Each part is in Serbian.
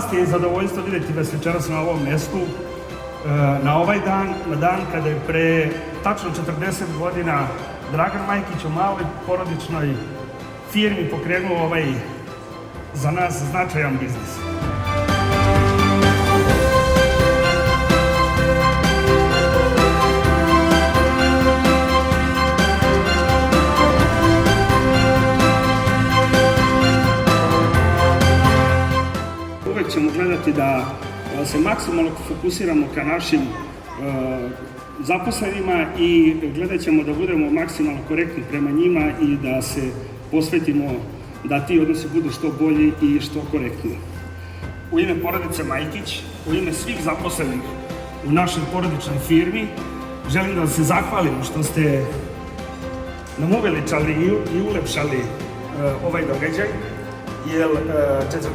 čast je i zadovoljstvo vidjeti vas večeras na ovom mjestu, na ovaj dan, na dan kada je pre tačno 40 godina Dragan Majkić u maloj porodičnoj firmi pokrenuo ovaj za nas značajan biznis. Uvijek ćemo gledati da se maksimalno fokusiramo ka našim zaposlenima i gledat ćemo da budemo maksimalno korektni prema njima i da se posvetimo da ti odnosi budu što bolji i što korektniji. U ime porodice Majkić, u ime svih zaposlenih u našoj porodičnoj firmi, želim da vam se zahvalim što ste nam uveličali i ulepšali ovaj događaj, jer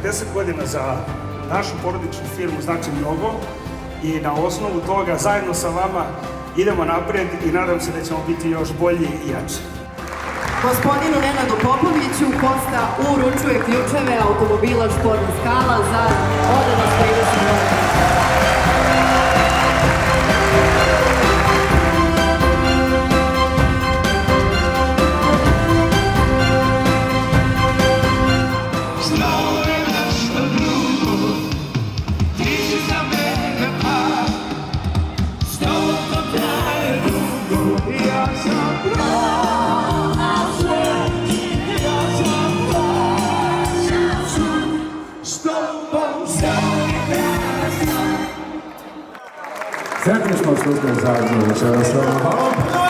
40 godina za našu porodičnu firmu znači mnogo i na osnovu toga zajedno sa vama idemo napred i nadam se da ćemo biti još bolji i jači. Gospodinu Nenadu Popoviću Kosta uručuje ključeve automobila Škoda Scala za odanost 30 godina. Sretni smo što ste zajedno večeras.